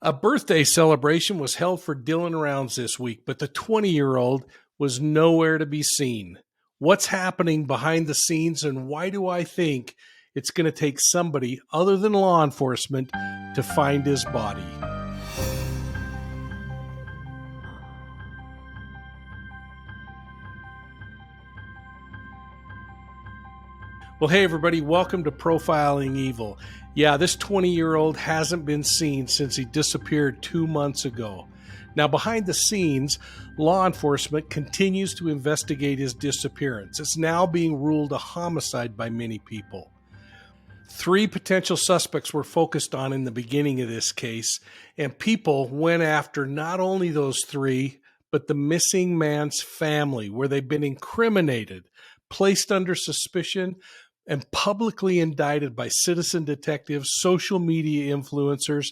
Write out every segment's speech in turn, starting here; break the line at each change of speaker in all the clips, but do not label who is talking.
A birthday celebration was held for Dylan Rounds this week, but the 20-year-old was nowhere to be seen. What's happening behind the scenes, and why do I think it's going to take somebody other than law enforcement to find his body? Well, hey, everybody, welcome to Profiling Evil. Yeah, this 20-year-old hasn't been seen since he disappeared 2 months ago. Now, behind the scenes, law enforcement continues to investigate his disappearance. It's now being ruled a homicide by many people. 3 potential suspects were focused on in the beginning of this case, and people went after not only those 3, but the missing man's family, where they've been incriminated, placed under suspicion, and publicly indicted by citizen detectives, social media influencers,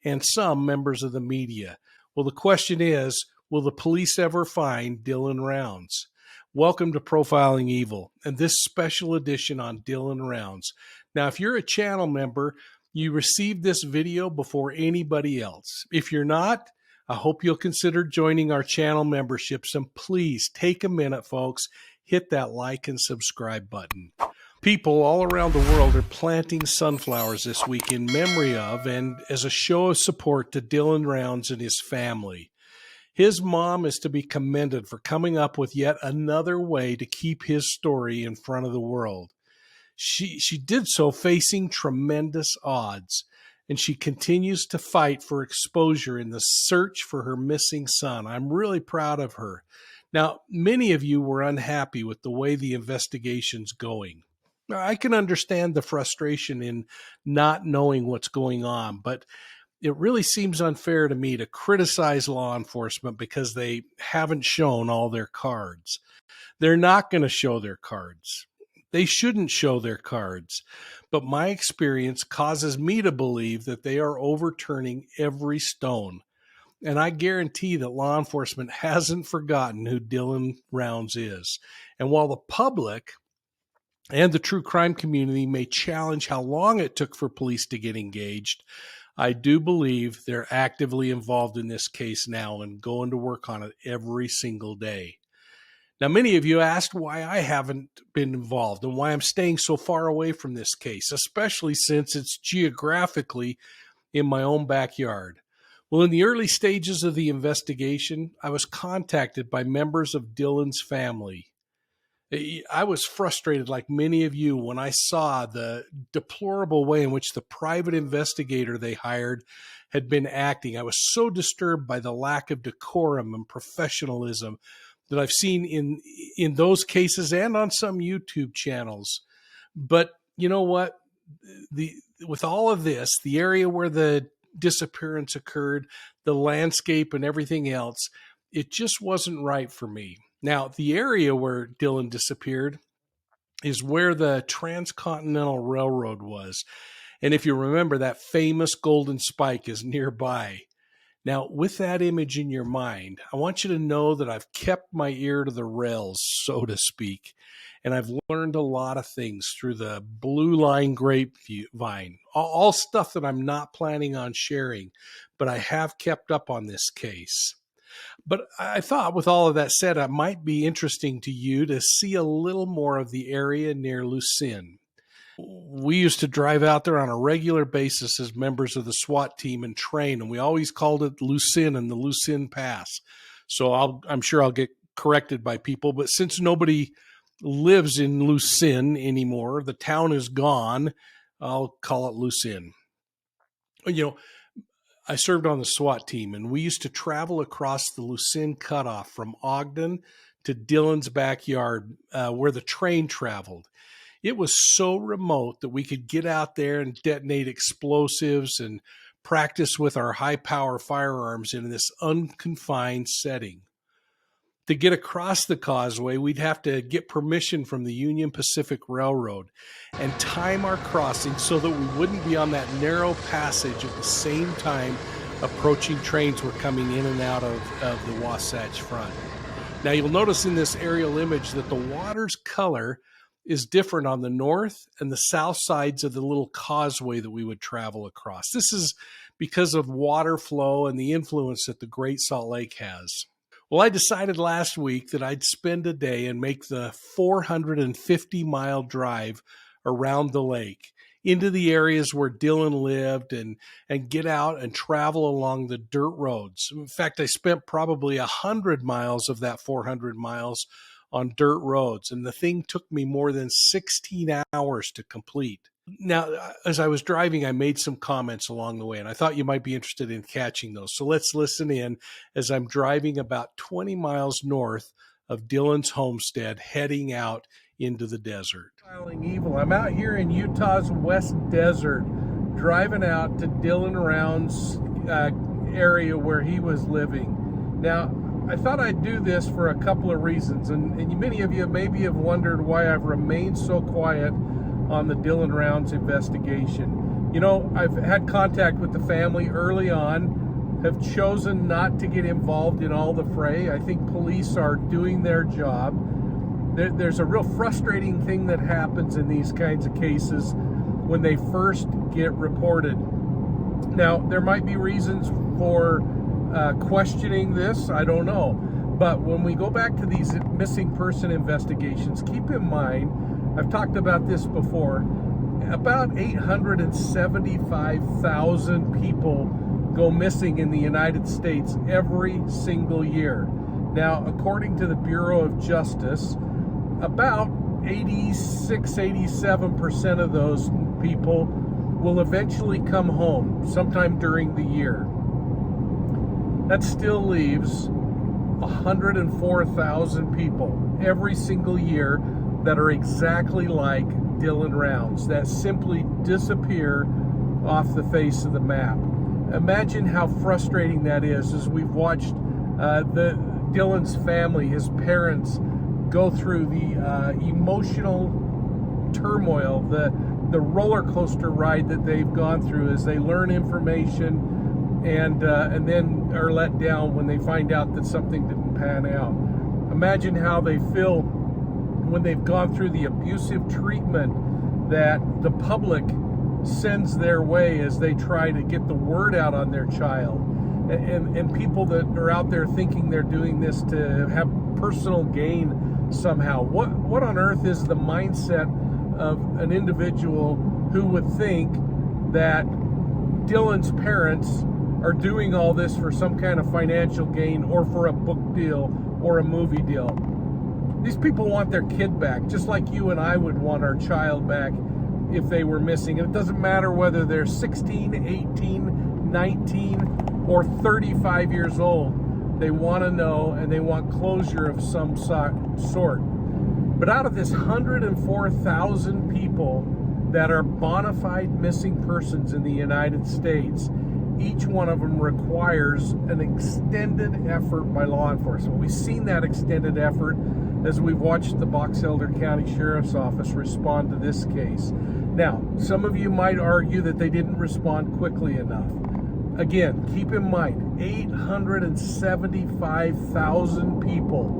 and some members of the media. Well, the question is, will the police ever find Dylan Rounds? Welcome to Profiling Evil, and this special edition on Dylan Rounds. Now, if you're a channel member, you received this video before anybody else. If you're not, I hope you'll consider joining our channel memberships, and please take a minute, folks, hit that like and subscribe button. People all around the world are planting sunflowers this week in memory of and as a show of support to Dylan Rounds and his family. His mom is to be commended for coming up with yet another way to keep his story in front of the world. She did so facing tremendous odds, and she continues to fight for exposure in the search for her missing son. I'm really proud of her. Now, many of you were unhappy with the way the investigation's going. I can understand the frustration in not knowing what's going on, but it really seems unfair to me to criticize law enforcement because they haven't shown all their cards. They're not going to show their cards. They shouldn't show their cards. But my experience causes me to believe that they are overturning every stone. And I guarantee that law enforcement hasn't forgotten who Dylan Rounds is. And while the public and the true crime community may challenge how long it took for police to get engaged, I do believe they're actively involved in this case now and going to work on it every single day. Now, many of you asked why I haven't been involved and why I'm staying so far away from this case, especially since it's geographically in my own backyard. Well, in the early stages of the investigation, I was contacted by members of Dylan's family. I was frustrated, like many of you, when I saw the deplorable way in which the private investigator they hired had been acting. I was so disturbed by the lack of decorum and professionalism that I've seen in those cases and on some YouTube channels. But you know what? With all of this, the area where the disappearance occurred, the landscape and everything else, it just wasn't right for me. Now, the area where Dylan disappeared is where the Transcontinental Railroad was. And if you remember, that famous golden spike is nearby. Now, with that image in your mind, I want you to know that I've kept my ear to the rails, so to speak. And I've learned a lot of things through the blue line grapevine, all stuff that I'm not planning on sharing, but I have kept up on this case. But I thought with all of that said, it might be interesting to you to see a little more of the area near Lucin. We used to drive out there on a regular basis as members of the SWAT team and train, and we always called it Lucin and the Lucin Pass. So I'm sure I'll get corrected by people, but since nobody lives in Lucin anymore, the town is gone, I'll call it Lucin. You know, I served on the SWAT team, and we used to travel across the Lucin cutoff from Ogden to Dylan's backyard where the train traveled. It was so remote that we could get out there and detonate explosives and practice with our high-power firearms in this unconfined setting. To get across the causeway, we'd have to get permission from the Union Pacific Railroad and time our crossing so that we wouldn't be on that narrow passage at the same time approaching trains were coming in and out of the Wasatch Front. Now, you'll notice in this aerial image that the water's color is different on the north and the south sides of the little causeway that we would travel across. This is because of water flow and the influence that the Great Salt Lake has. Well, I decided last week that I'd spend a day and make the 450-mile drive around the lake into the areas where Dylan lived and get out and travel along the dirt roads. In fact, I spent probably 100 miles of that 400 miles on dirt roads, and the thing took me more than 16 hours to complete. Now, as I was driving, I made some comments along the way, and I thought you might be interested in catching those. So let's listen in as I'm driving about 20 miles north of Dylan's homestead, heading out into the desert. Evil. I'm out here in Utah's West Desert, driving out to Dylan Round's area where he was living. Now, I thought I'd do this for a couple of reasons, and many of you maybe have wondered why I've remained so quiet on the Dylan Rounds investigation. You know, I've had contact with the family early on, have chosen not to get involved in all the fray. I think police are doing their job. There's a real frustrating thing that happens in these kinds of cases when they first get reported. Now, there might be reasons for questioning this, I don't know. But when we go back to these missing person investigations, keep in mind, I've talked about this before, about 875,000 people go missing in the United States every single year. Now, according to the Bureau of Justice, about 86-87% of those people will eventually come home sometime during the year. That still leaves 104,000 people every single year that are exactly like Dylan Rounds, that simply disappear off the face of the map. Imagine how frustrating that is as we've watched Dylan's family, his parents, go through the emotional turmoil, the roller coaster ride that they've gone through as they learn information and then are let down when they find out that something didn't pan out. Imagine how they feel when they've gone through the abusive treatment that the public sends their way as they try to get the word out on their child. And people that are out there thinking they're doing this to have personal gain somehow. What on earth is the mindset of an individual who would think that Dylan's parents are doing all this for some kind of financial gain or for a book deal or a movie deal? These people want their kid back, just like you and I would want our child back if they were missing. And it doesn't matter whether they're 16, 18, 19, or 35 years old. They want to know, and they want closure of some sort. But out of this 104,000 people that are bona fide missing persons in the United States, each one of them requires an extended effort by law enforcement. We've seen that extended effort as we've watched the Box Elder County Sheriff's Office respond to this case. Now, some of you might argue that they didn't respond quickly enough. Again, keep in mind, 875,000 people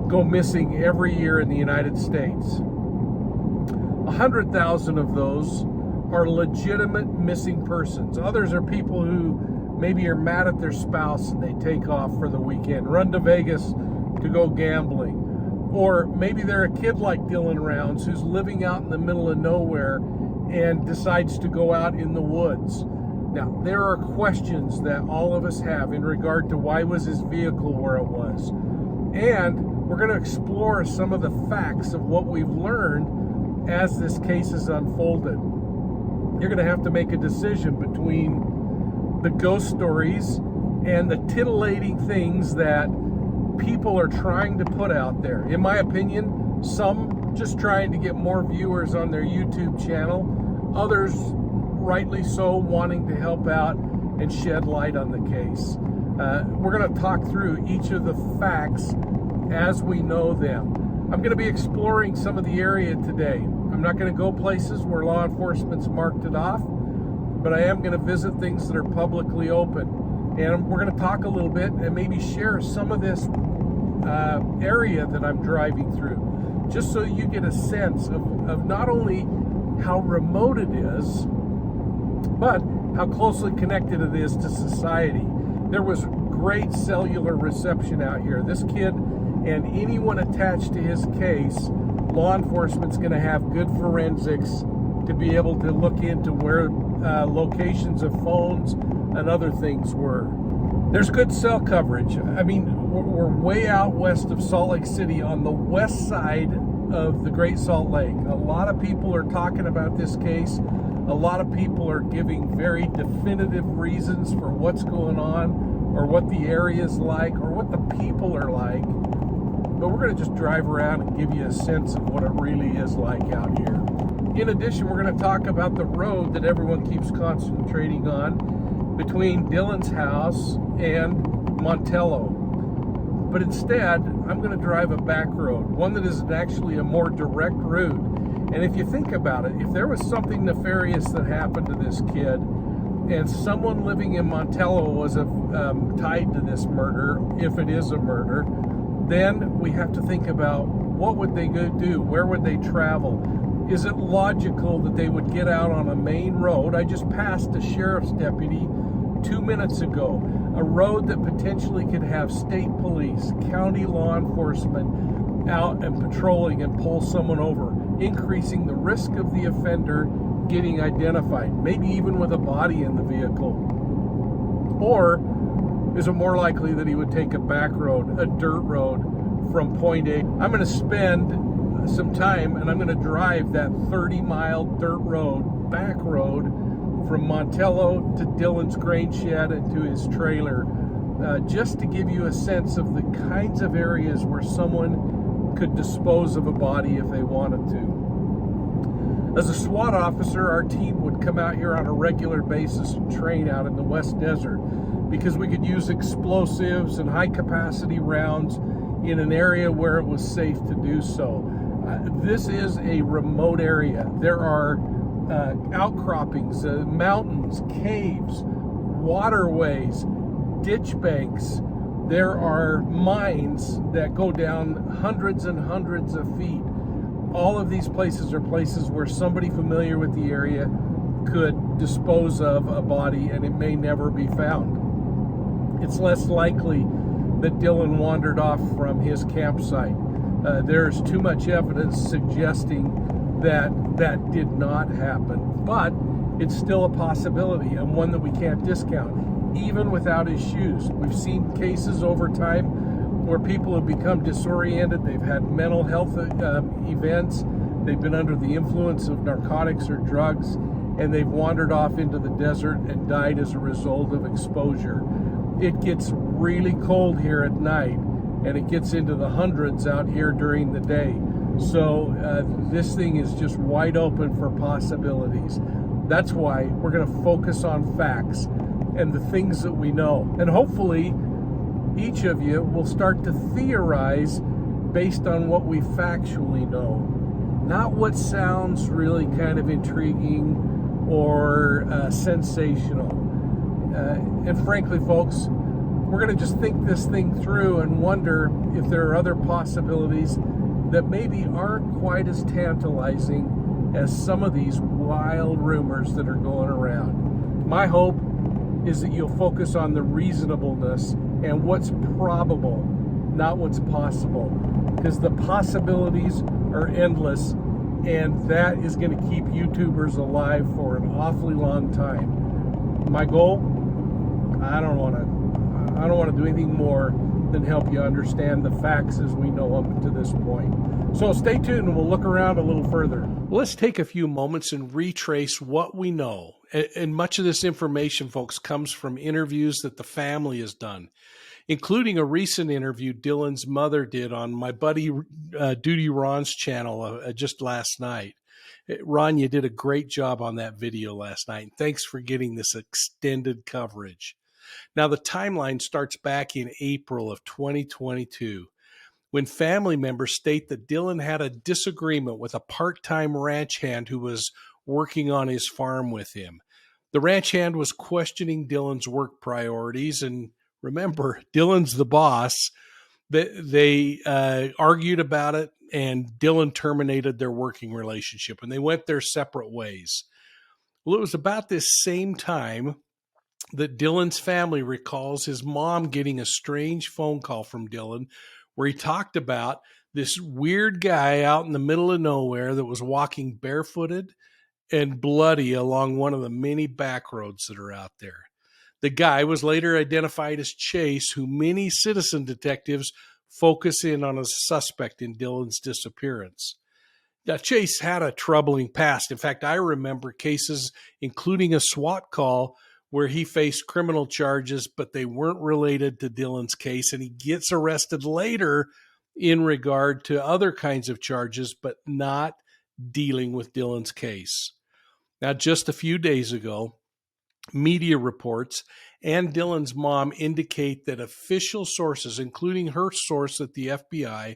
go missing every year in the United States. 100,000 of those are legitimate missing persons. Others are people who maybe are mad at their spouse and they take off for the weekend, run to Vegas to go gambling. Or maybe they're a kid like Dylan Rounds who's living out in the middle of nowhere and decides to go out in the woods. Now, there are questions that all of us have in regard to why was his vehicle where it was. And we're going to explore some of the facts of what we've learned as this case has unfolded. You're going to have to make a decision between the ghost stories and the titillating things that people are trying to put out there. In my opinion, some just trying to get more viewers on their YouTube channel, others rightly so wanting to help out and shed light on the case. We're going to talk through each of the facts as we know them. I'm going to be exploring some of the area today. I'm not going to go places where law enforcement's marked it off, but I am going to visit things that are publicly open. And we're going to talk a little bit and maybe share some of this area that I'm driving through, just so you get a sense of not only how remote it is, but how closely connected it is to society. There was great cellular reception out here. This kid and anyone attached to his case, law enforcement's going to have good forensics to be able to look into where locations of phones and other things were. There's good cell coverage. I mean, we're way out west of Salt Lake City on the west side of the Great Salt Lake. A lot of people are talking about this case. A lot of people are giving very definitive reasons for what's going on, or what the area is like, or what the people are like. But we're going to just drive around and give you a sense of what it really is like out here. In addition, we're going to talk about the road that everyone keeps concentrating on between Dylan's house and Montello. But instead, I'm going to drive a back road, one that is actually a more direct route. And if you think about it, if there was something nefarious that happened to this kid, and someone living in Montello was tied to this murder, if it is a murder, then we have to think about what would they go do? Where would they travel? Is it logical that they would get out on a main road? I just passed a sheriff's deputy 2 minutes ago, a road that potentially could have state police, county law enforcement out and patrolling and pull someone over, increasing the risk of the offender getting identified, maybe even with a body in the vehicle. Or is it more likely that he would take a back road, a dirt road from point A? I'm going to spend some time and I'm going to drive that 30-mile dirt road, back road, from Montello to Dylan's grain shed and to his trailer, just to give you a sense of the kinds of areas where someone could dispose of a body if they wanted to. As a SWAT officer, our team would come out here on a regular basis and train out in the West Desert because we could use explosives and high-capacity rounds in an area where it was safe to do so. This is a remote area. There are outcroppings, mountains, caves, waterways, ditch banks. There are mines that go down hundreds and hundreds of feet. All of these places are places where somebody familiar with the area could dispose of a body and it may never be found. It's less likely that Dylan wandered off from his campsite. There's too much evidence suggesting that did not happen, but it's still a possibility and one that we can't discount, even without his shoes. We've seen cases over time where people have become disoriented, they've had mental health events, they've been under the influence of narcotics or drugs, and they've wandered off into the desert and died as a result of exposure. It gets really cold here at night, and it gets into the hundreds out here during the day. So this thing is just wide open for possibilities. That's why we're going to focus on facts and the things that we know. And hopefully each of you will start to theorize based on what we factually know, not what sounds really kind of intriguing or sensational. And frankly, folks, we're going to just think this thing through and wonder if there are other possibilities that maybe aren't quite as tantalizing as some of these wild rumors that are going around. My hope is that you'll focus on the reasonableness and what's probable, not what's possible, because the possibilities are endless, and that is going to keep YouTubers alive for an awfully long time. My goal, I don't want to do anything more than help you understand the facts as we know them to this point. So stay tuned and we'll look around a little further. Let's take a few moments and retrace what we know. And much of this information, folks, comes from interviews that the family has done, including a recent interview Dylan's mother did on my buddy Duty Ron's channel just last night. Ron, you did a great job on that video last night. Thanks for getting this extended coverage. Now, the timeline starts back in April of 2022, when family members state that Dylan had a disagreement with a part-time ranch hand who was working on his farm with him. The ranch hand was questioning Dylan's work priorities, and remember, Dylan's the boss. They argued about it, and Dylan terminated their working relationship, and they went their separate ways. Well, it was about this same time that Dylan's family recalls his mom getting a strange phone call from Dylan where he talked about this weird guy out in the middle of nowhere that was walking barefooted and bloody along one of the many back roads that are out there. The guy was later identified as Chase, who many citizen detectives focus in on as a suspect in Dylan's disappearance. Now, Chase had a troubling past. In fact, I remember cases, including a SWAT call, where he faced criminal charges, but they weren't related to Dylan's case, and he gets arrested later in regard to other kinds of charges, but not dealing with Dylan's case. Now, just a few days ago, media reports and Dylan's mom indicate that official sources, including her source at the FBI,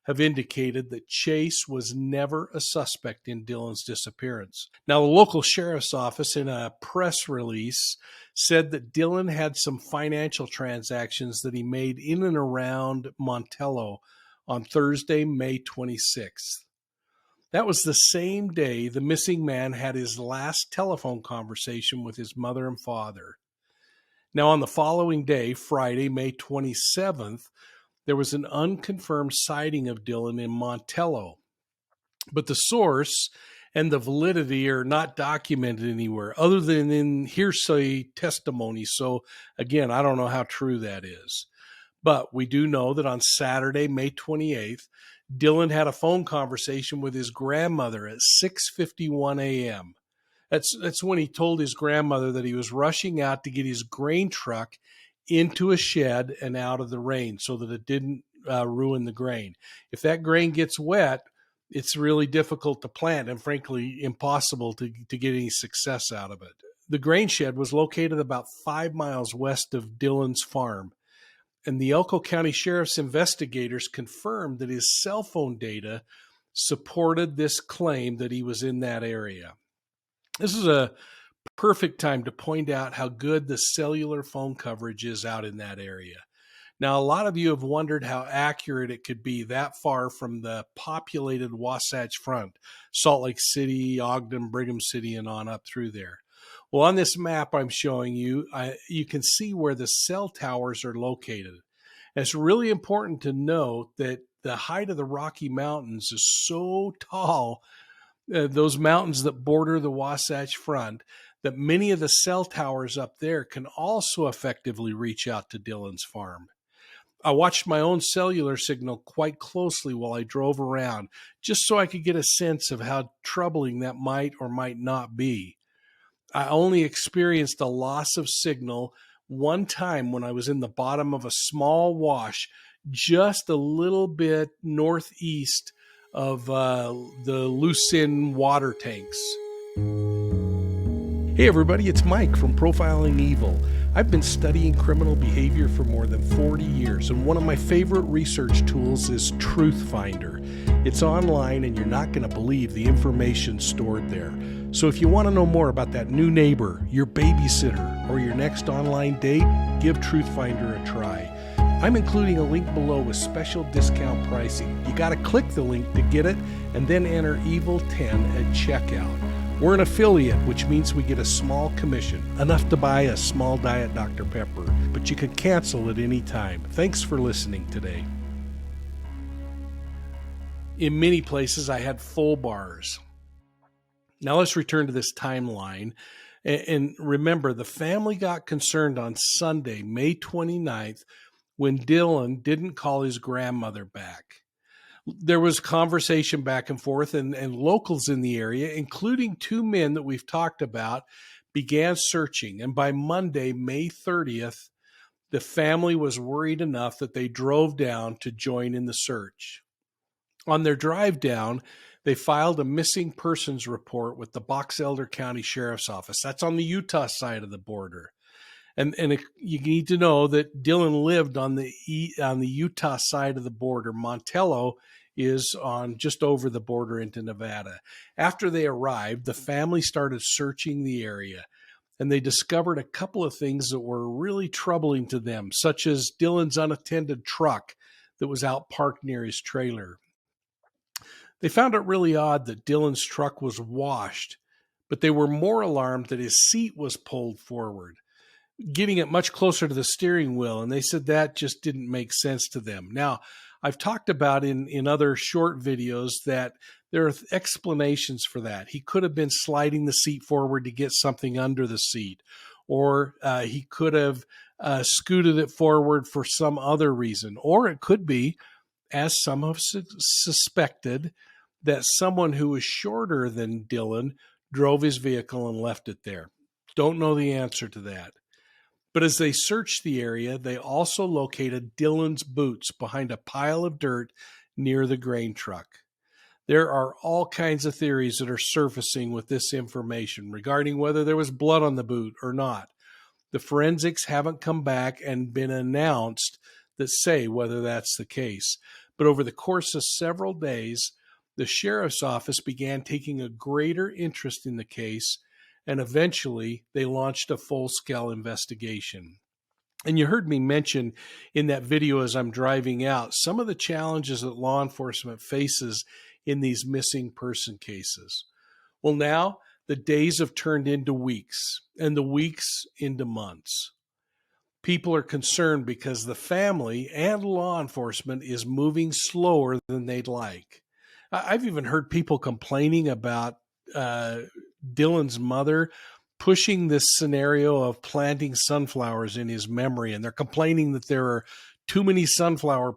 have indicated that Chase was never a suspect in Dylan's disappearance. Now, the local sheriff's office, in a press release, said that Dylan had some financial transactions that he made in and around Montello on Thursday, May 26th. That was the same day the missing man had his last telephone conversation with his mother and father. Now, on the following day, Friday, May 27th, there was an unconfirmed sighting of Dylan in Montello, but the source and the validity are not documented anywhere other than in hearsay testimony. So again, I don't know how true that is. But we do know that on Saturday, May 28th, Dylan had a phone conversation with his grandmother at 6:51 a.m. That's when he told his grandmother that he was rushing out to get his grain truck into a shed and out of the rain so that it didn't ruin the grain. If that grain gets wet, it's really difficult to plant and frankly impossible to get any success out of it. The grain shed was located about 5 miles west of Dylan's farm, and the Elko County Sheriff's investigators confirmed that his cell phone data supported this claim that he was in that area. This is a perfect time to point out how good the cellular phone coverage is out in that area. Now, a lot of you have wondered how accurate it could be that far from the populated Wasatch Front, Salt Lake City, Ogden, Brigham City, and on up through there. Well, on this map I'm showing you, you can see where the cell towers are located. And it's really important to note that the height of the Rocky Mountains is so tall, those mountains that border the Wasatch Front, that many of the cell towers up there can also effectively reach out to Dylan's farm. I watched my own cellular signal quite closely while I drove around, just so I could get a sense of how troubling that might or might not be. I only experienced a loss of signal one time when I was in the bottom of a small wash, just a little bit northeast of the Lucin water tanks. Hey everybody, it's Mike from Profiling Evil. I've been studying criminal behavior for more than 40 years, and one of my favorite research tools is Truth Finder. It's online, and you're not going to believe the information stored there. So if you want to know more about that new neighbor, your babysitter, or your next online date, give Truth Finder a try. I'm including a link below with special discount pricing. You got to click the link to get it, and then enter EVIL10 at checkout. We're an affiliate, which means we get a small commission, enough to buy a small Diet Dr. Pepper, but you can cancel at any time. Thanks for listening today. In many places, I had full bars. Now let's return to this timeline. And remember, the family got concerned on Sunday, May 29th, when Dylan didn't call his grandmother back. There was conversation back and forth, and locals in the area, including two men that we've talked about, began searching. And by Monday, May 30th, the family was worried enough that they drove down to join in the search. On their drive down, they filed a missing persons report with the Box Elder County Sheriff's Office. That's on the Utah side of the border. And you need to know that Dylan lived on the Utah side of the border. Montello is on just over the border into Nevada. After they arrived, the family started searching the area, and they discovered a couple of things that were really troubling to them, such as Dylan's unattended truck that was out parked near his trailer. They found it really odd that Dylan's truck was washed, but they were more alarmed that his seat was pulled forward, getting it much closer to the steering wheel. And they said that just didn't make sense to them. Now, I've talked about in other short videos that there are explanations for that. He could have been sliding the seat forward to get something under the seat, or he could have scooted it forward for some other reason. Or it could be, as some have suspected, that someone who was shorter than Dylan drove his vehicle and left it there. Don't know the answer to that. But as they searched the area, they also located Dylan's boots behind a pile of dirt near the grain truck. There are all kinds of theories that are surfacing with this information regarding whether there was blood on the boot or not. The forensics haven't come back and been announced that say whether that's the case. But over the course of several days, the sheriff's office began taking a greater interest in the case, and eventually they launched a full-scale investigation. And you heard me mention in that video as I'm driving out some of the challenges that law enforcement faces in these missing person cases. Well, now the days have turned into weeks, and the weeks into months. People are concerned because the family and law enforcement is moving slower than they'd like. I've even heard people complaining about Dylan's mother pushing this scenario of planting sunflowers in his memory, and they're complaining that there are too many sunflower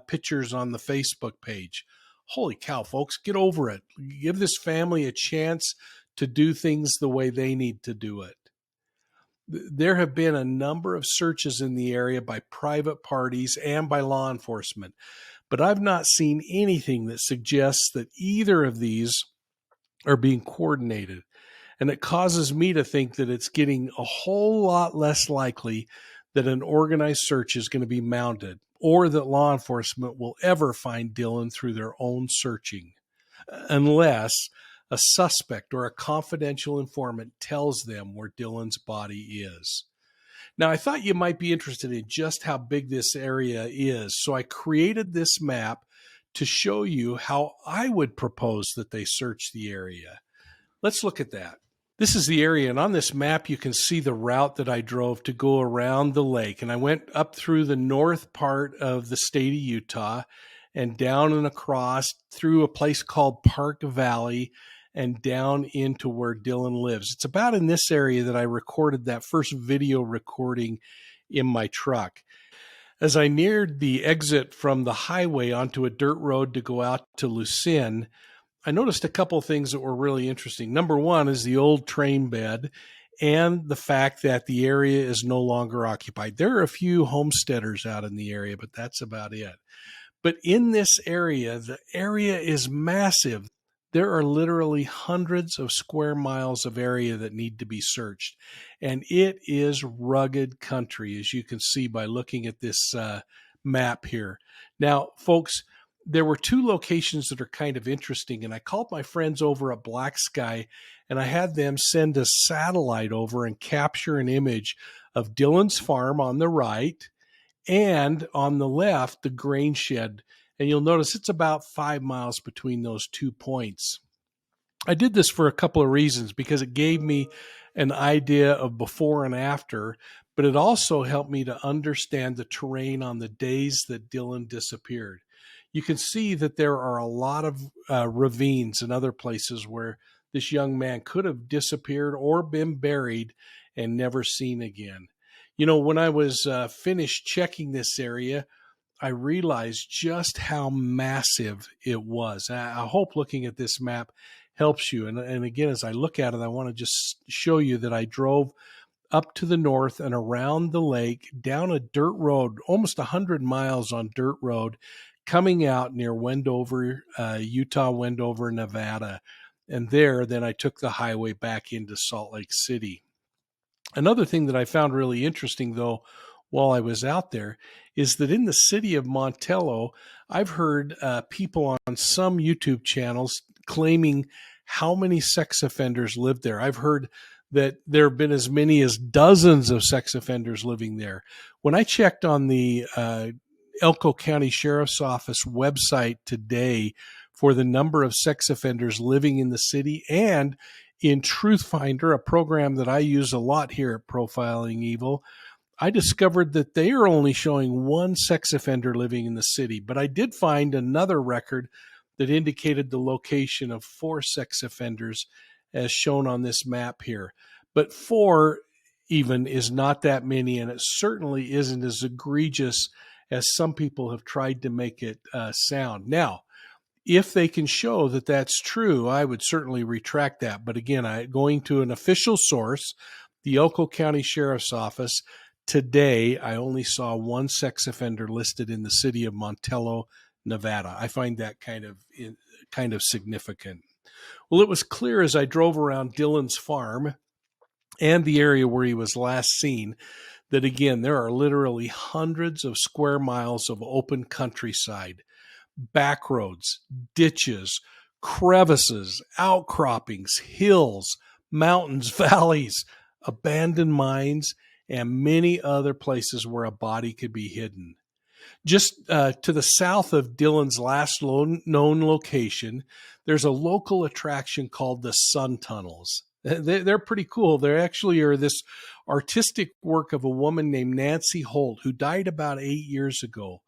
pictures on the Facebook page. Holy cow, folks, get over it. Give this family a chance to do things the way they need to do it. There have been a number of searches in the area by private parties and by law enforcement, but I've not seen anything that suggests that either of these are being coordinated. And it causes me to think that it's getting a whole lot less likely that an organized search is going to be mounted, or that law enforcement will ever find Dylan through their own searching, unless a suspect or a confidential informant tells them where Dylan's body is. Now, I thought you might be interested in just how big this area is, so I created this map to show you how I would propose that they search the area. Let's look at that. This is the area, and on this map you can see the route that I drove to go around the lake. And I went up through the north part of the state of Utah and down and across through a place called Park Valley and down into where Dylan lives. It's about in this area that I recorded that first video recording in my truck. As I neared the exit from the highway onto a dirt road to go out to Lucin, I noticed a couple of things that were really interesting. Number one is the old train bed and the fact that the area is no longer occupied. There are a few homesteaders out in the area, but that's about it. But in this area, the area is massive. There are literally hundreds of square miles of area that need to be searched. And it is rugged country, as you can see by looking at this map here. Now, folks, there were two locations that are kind of interesting, and I called my friends over at Black Sky, and I had them send a satellite over and capture an image of Dylan's farm on the right, and on the left, the grain shed. And you'll notice it's about 5 miles between those 2 points. I did this for a couple of reasons, because it gave me an idea of before and after, but it also helped me to understand the terrain on the days that Dylan disappeared. You can see that there are a lot of ravines and other places where this young man could have disappeared or been buried and never seen again. You know, when I was finished checking this area, I realized just how massive it was. I hope looking at this map helps you. And again, as I look at it, I want to just show you that I drove up to the north and around the lake, down a dirt road, almost 100 miles on dirt road, coming out near Wendover, Utah, Wendover, Nevada. And then I took the highway back into Salt Lake City. Another thing that I found really interesting, though, while I was out there, is that in the city of Montello, I've heard people on some YouTube channels claiming how many sex offenders live there. I've heard that there have been as many as dozens of sex offenders living there. When I checked on the Elko County Sheriff's Office website today for the number of sex offenders living in the city and in Truth Finder, a program that I use a lot here at Profiling Evil, I discovered that they are only showing one sex offender living in the city, but I did find another record that indicated the location of 4 sex offenders as shown on this map here. But 4 even is not that many, and it certainly isn't as egregious as some people have tried to make it sound. Now, if they can show that that's true, I would certainly retract that. But again, going to an official source, the Elko County Sheriff's Office, today I only saw one sex offender listed in the city of Montello, Nevada. I find that kind of significant. Well, it was clear as I drove around Dylan's farm and the area where he was last seen that, again, there are literally hundreds of square miles of open countryside, back roads, ditches, crevices, outcroppings, hills, mountains, valleys, abandoned mines, and many other places where a body could be hidden. Just to the south of Dylan's last known location, there's a local attraction called the Sun Tunnels. They're pretty cool. They actually are this artistic work of a woman named Nancy Holt, who died about 8 years ago.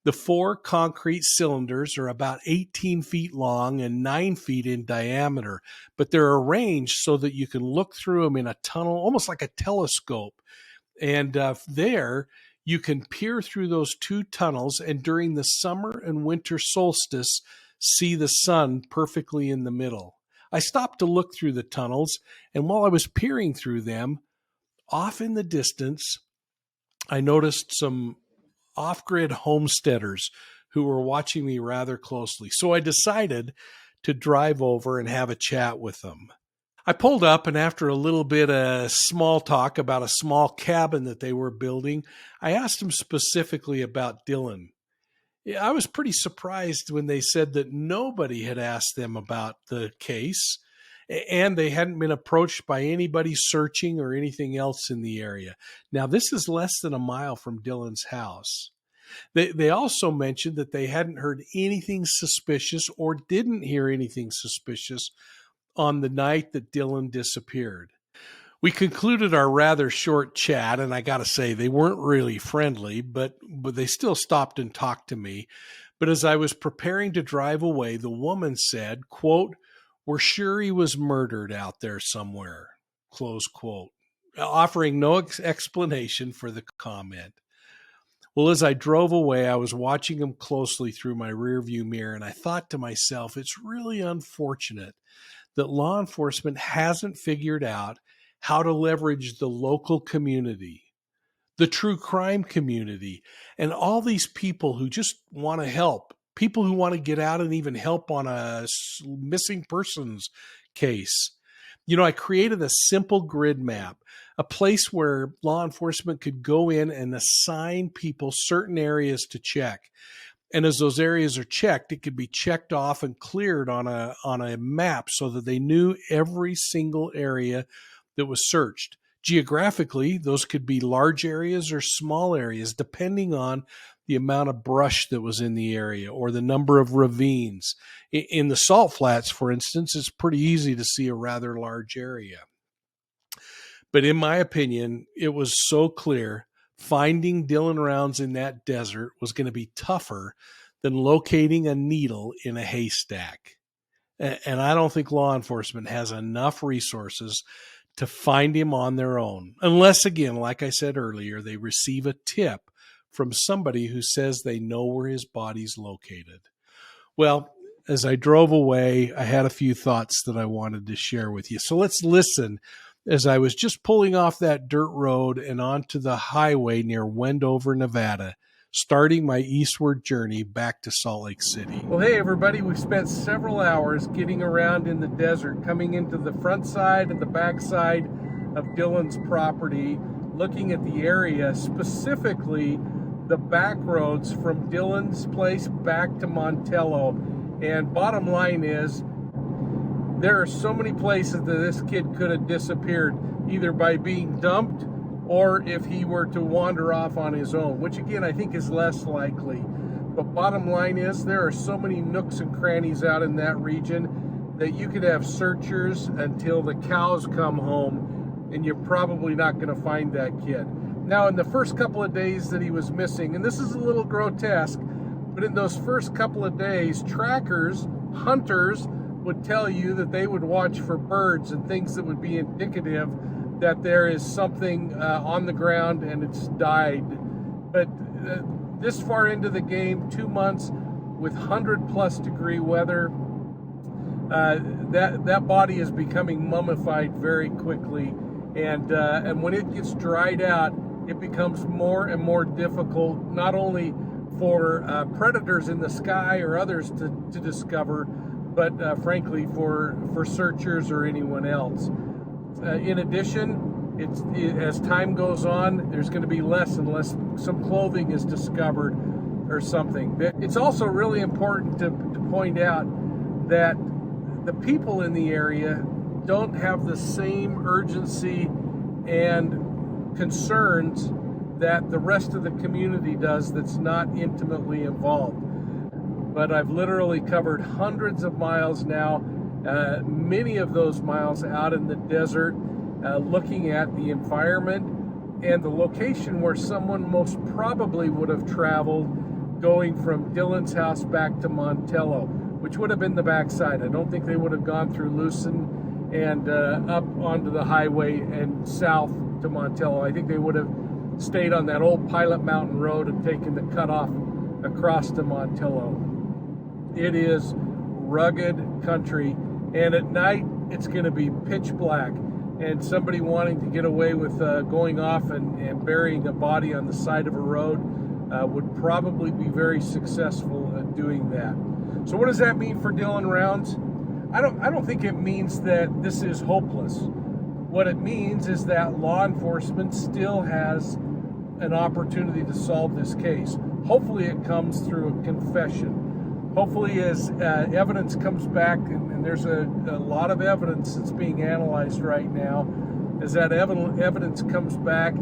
The 4 concrete cylinders are about 18 feet long and 9 feet in diameter, but they're arranged so that you can look through them in a tunnel, almost like a telescope. And there you can peer through those 2 tunnels, and during the summer and winter solstice, see the sun perfectly in the middle. I stopped to look through the tunnels, and while I was peering through them, off in the distance, I noticed some off-grid homesteaders who were watching me rather closely. So I decided to drive over and have a chat with them. I pulled up, and after a little bit of small talk about a small cabin that they were building, I asked them specifically about Dylan. I was pretty surprised when they said that nobody had asked them about the case, and they hadn't been approached by anybody searching or anything else in the area. Now, this is less than a mile from Dylan's house. They also mentioned that they hadn't heard anything suspicious or didn't hear anything suspicious on the night that Dylan disappeared. We concluded our rather short chat, and I got to say, they weren't really friendly, but they still stopped and talked to me. But as I was preparing to drive away, the woman said, quote, "We're sure he was murdered out there somewhere," close quote, offering no explanation for the comment. Well, as I drove away, I was watching him closely through my rearview mirror, and I thought to myself, it's really unfortunate that law enforcement hasn't figured out how to leverage the local community, the true crime community, and all these people who just want to help, people who want to get out and even help on a missing persons case. You know, I created a simple grid map, a place where law enforcement could go in and assign people certain areas to check. And as those areas are checked, it could be checked off and cleared on a map so that they knew every single area that was searched. Geographically, those could be large areas or small areas, depending on the amount of brush that was in the area or the number of ravines. In the salt flats, for instance, it's pretty easy to see a rather large area. But in my opinion, it was so clear finding Dylan Rounds in that desert was going to be tougher than locating a needle in a haystack. And I don't think law enforcement has enough resources to find him on their own, unless, again, like I said earlier, they receive a tip from somebody who says they know where his body's located. Well, as I drove away, I had a few thoughts that I wanted to share with you. So let's listen as I was just pulling off that dirt road and onto the highway near Wendover, Nevada, starting my eastward journey back to Salt Lake City. Well, hey, everybody. We've spent several hours getting around in the desert, coming into the front side and the back side of Dylan's property, looking at the area, specifically the back roads from Dylan's place back to Montello. And bottom line is, there are so many places that this kid could have disappeared, either by being dumped or if he were to wander off on his own, which again I think is less likely. But bottom line is, there are so many nooks and crannies out in that region, that you could have searchers until the cows come home, and you're probably not going to find that kid. Now, in the first couple of days that he was missing, and this is a little grotesque, but in those first couple of days, trackers, hunters, would tell you that they would watch for birds and things that would be indicative that there is something on the ground and it's died. But this far into the game, 2 months with 100+ degree weather, that body is becoming mummified very quickly, and when it gets dried out, it becomes more and more difficult, not only for predators in the sky or others to discover, but frankly for searchers or anyone else. In addition, as time goes on, there's going to be less and less. Some clothing is discovered or something. It's also really important to point out that the people in the area don't have the same urgency and concerns that the rest of the community does that's not intimately involved. But I've literally covered hundreds of miles now, many of those miles out in the desert, looking at the environment and the location where someone most probably would have traveled going from Dylan's house back to Montello, which would have been the backside. I don't think they would have gone through Lucin and up onto the highway and south to Montello. I think they would have stayed on that old Pilot Mountain Road and taken the cutoff across to Montello. It is rugged country, and at night it's going to be pitch black, and somebody wanting to get away with going off and burying a body on the side of a road would probably be very successful at doing that. So what does that mean for Dylan Rounds? I don't think it means that this is hopeless. What it means is that law enforcement still has an opportunity to solve this case. Hopefully it comes through a confession. Hopefully as evidence comes back, and there's a lot of evidence that's being analyzed right now, as that evidence comes back,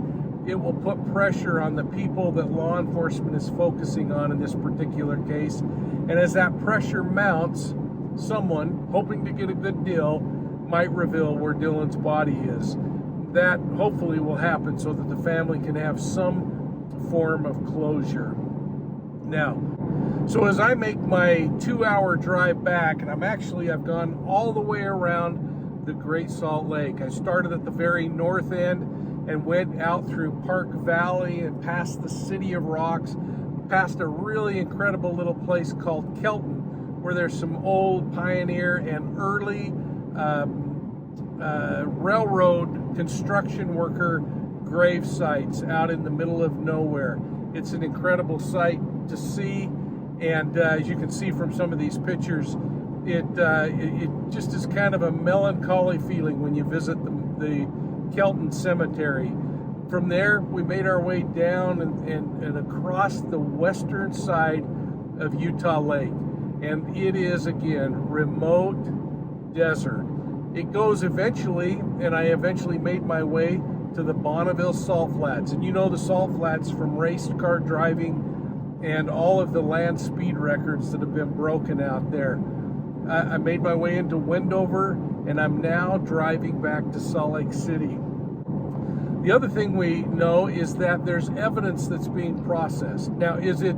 it will put pressure on the people that law enforcement is focusing on in this particular case. And as that pressure mounts, someone hoping to get a good deal might reveal where Dylan's body is. That hopefully will happen so that the family can have some form of closure. Now, so as I make my 2-hour drive back, and I've gone all the way around the Great Salt Lake. I started at the very north end and went out through Park Valley and past the City of Rocks, past a really incredible little place called Kelton, where there's some old pioneer and early railroad construction worker grave sites out in the middle of nowhere. It's an incredible sight to see, and as you can see from some of these pictures, it just is kind of a melancholy feeling when you visit the Kelton Cemetery. From there, we made our way down and across the western side of Utah Lake, and it is, again, remote desert. It goes eventually, and I eventually made my way to the Bonneville Salt Flats. And you know the Salt Flats from race car driving and all of the land speed records that have been broken out there. I made my way into Wendover, and I'm now driving back to Salt Lake City. The other thing we know is that there's evidence that's being processed. Now, is it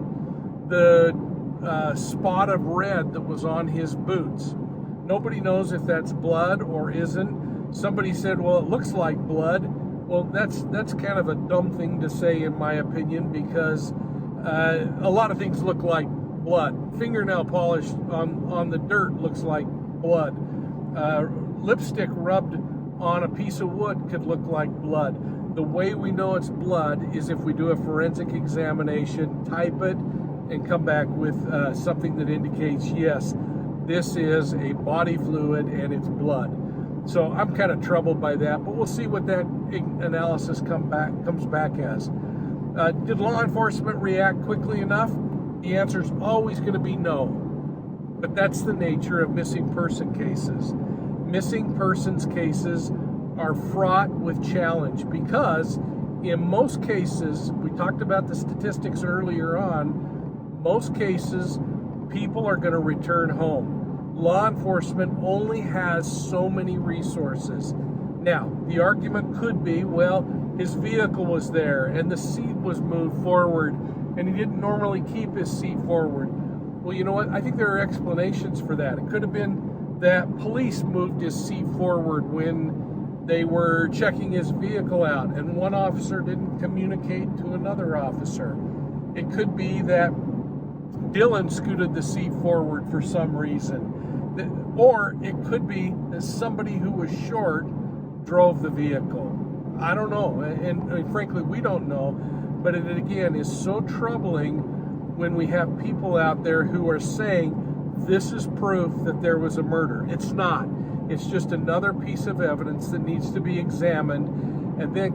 the spot of red that was on his boots? Nobody knows if that's blood or isn't. Somebody said, well, it looks like blood. Well, that's kind of a dumb thing to say, in my opinion, because a lot of things look like blood. Fingernail polish on the dirt looks like blood. Lipstick rubbed on a piece of wood could look like blood. The way we know it's blood is if we do a forensic examination, type it, and come back with something that indicates, yes, this is a body fluid and it's blood. So I'm kind of troubled by that, but we'll see what that analysis comes back as. Did law enforcement react quickly enough? The answer is always going to be no. But that's the nature of missing person cases. Missing persons cases are fraught with challenge because in most cases, we talked about the statistics earlier on, most cases people are going to return home. Law enforcement only has so many resources. Now, the argument could be, well, his vehicle was there and the seat was moved forward and he didn't normally keep his seat forward. Well, you know what? I think there are explanations for that. It could have been that police moved his seat forward when they were checking his vehicle out and one officer didn't communicate to another officer. It could be that Dylan scooted the seat forward for some reason. Or it could be that somebody who was short drove the vehicle. I don't know. And frankly, we don't know. But it again is so troubling when we have people out there who are saying this is proof that there was a murder. It's not. It's just another piece of evidence that needs to be examined and then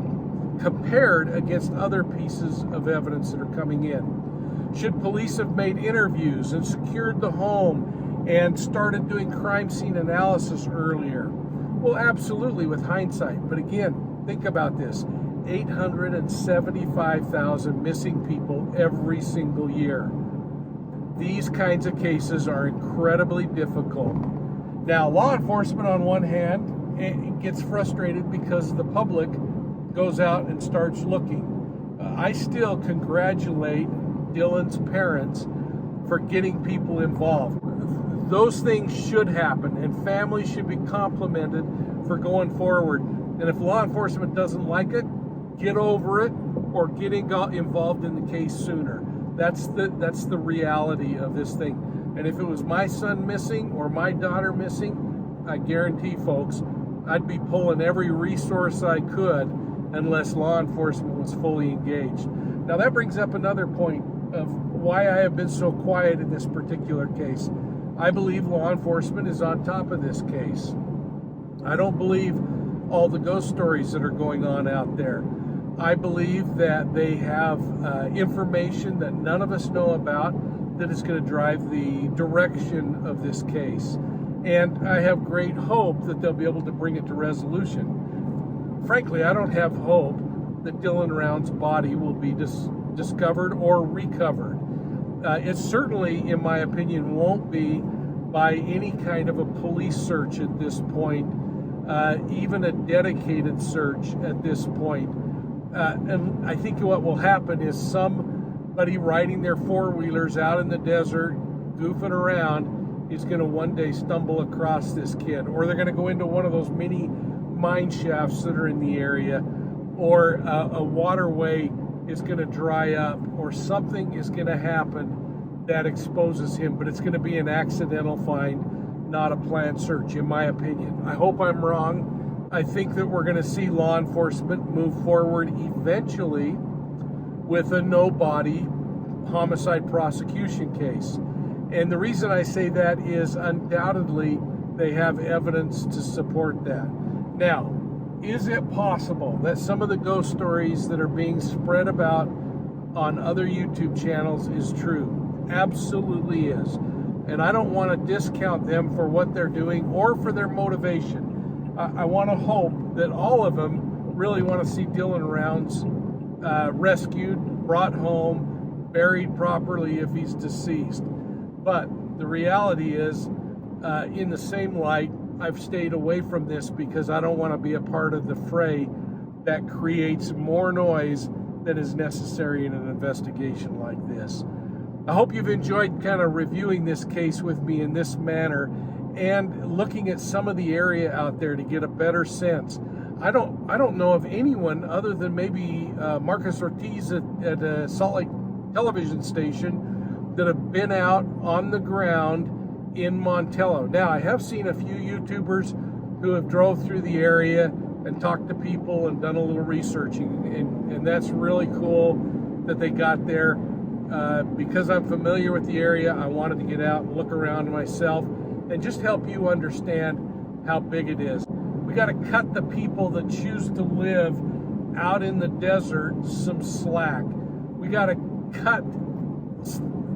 compared against other pieces of evidence that are coming in. Should police have made interviews and secured the home and started doing crime scene analysis earlier? Well, absolutely, with hindsight. But again, think about this. 875,000 missing people every single year. These kinds of cases are incredibly difficult. Now, law enforcement, on one hand, it gets frustrated because the public goes out and starts looking. I still congratulate Dylan's parents for getting people involved. Those things should happen, and families should be complimented for going forward. And if law enforcement doesn't like it, get over it or get involved in the case sooner. That's the reality of this thing. And if it was my son missing or my daughter missing, I guarantee, folks, I'd be pulling every resource I could unless law enforcement was fully engaged. Now that brings up another point of why I have been so quiet in this particular case. I believe law enforcement is on top of this case. I don't believe all the ghost stories that are going on out there. I believe that they have information that none of us know about that is going to drive the direction of this case. And I have great hope that they'll be able to bring it to resolution. Frankly, I don't have hope that Dylan Round's body will be discovered or recovered. It certainly, in my opinion, won't be by any kind of a police search at this point, even a dedicated search at this point. And I think what will happen is somebody riding their four-wheelers out in the desert, goofing around, is going to one day stumble across this kid. Or they're going to go into one of those mini mine shafts that are in the area, or a waterway is going to dry up, or something is going to happen that exposes him, but it's going to be an accidental find, not a planned search, in my opinion. I hope I'm wrong. I think that we're going to see law enforcement move forward eventually with a no-body homicide prosecution case. And the reason I say that is undoubtedly they have evidence to support that. Now, is it possible that some of the ghost stories that are being spread about on other YouTube channels is true? Absolutely is. And I don't want to discount them for what they're doing or for their motivation. I want to hope that all of them really want to see Dylan Rounds rescued, brought home, buried properly if he's deceased. But the reality is, in the same light, I've stayed away from this because I don't want to be a part of the fray that creates more noise than is necessary in an investigation like this. I hope you've enjoyed kind of reviewing this case with me in this manner and looking at some of the area out there to get a better sense. I don't know of anyone other than maybe Marcus Ortiz at Salt Lake television station that have been out on the ground in Montello. Now, I have seen a few YouTubers who have drove through the area and talked to people and done a little researching, and that's really cool that they got there. Because I'm familiar with the area, I wanted to get out and look around myself and just help you understand how big it is. We got to cut the people that choose to live out in the desert some slack. We got to cut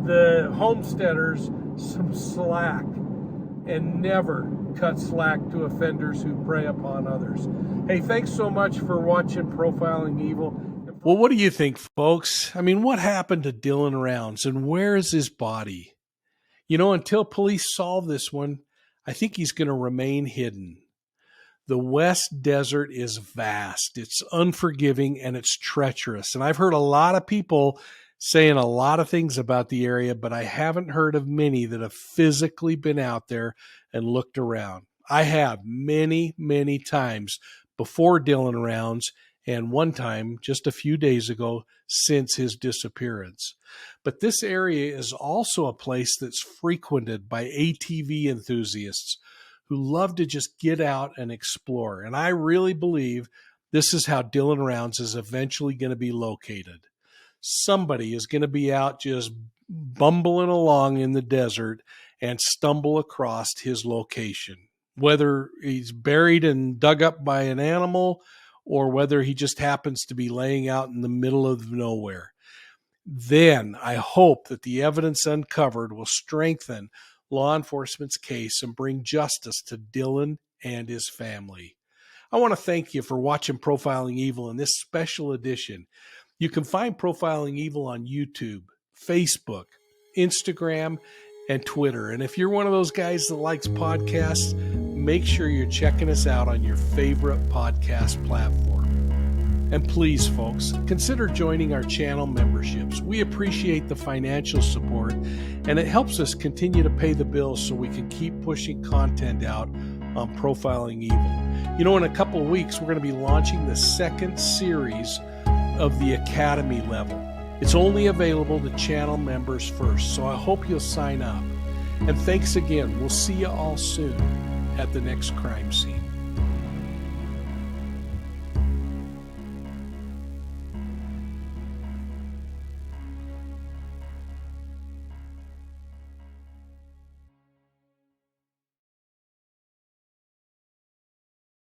the homesteaders some slack and never cut slack to offenders who prey upon others. Hey, thanks so much for watching Profiling Evil. Well, what do you think, folks? I mean, what happened to Dylan Rounds and where is his body? You know, until police solve this one, I think he's going to remain hidden. The West Desert is vast, it's unforgiving, and it's treacherous. And I've heard a lot of people saying a lot of things about the area, but I haven't heard of many that have physically been out there and looked around. I have many, many times before Dylan Rounds, and one time just a few days ago since his disappearance. But this area is also a place that's frequented by ATV enthusiasts who love to just get out and explore. And I really believe this is how Dylan Rounds is eventually going to be located. Somebody is going to be out just bumbling along in the desert and stumble across his location, whether he's buried and dug up by an animal or whether he just happens to be laying out in the middle of nowhere. Then I hope that the evidence uncovered will strengthen law enforcement's case and bring justice to Dylan and his family. I want to thank you for watching Profiling Evil in this special edition. You can find Profiling Evil on YouTube, Facebook, Instagram, and Twitter. And if you're one of those guys that likes podcasts, make sure you're checking us out on your favorite podcast platform. And please, folks, consider joining our channel memberships. We appreciate the financial support, and it helps us continue to pay the bills so we can keep pushing content out on Profiling Evil. You know, in a couple of weeks, we're going to be launching the second series of the Academy level. It's only available to channel members first, so I hope you'll sign up. And thanks again. We'll see you all soon at the next crime scene.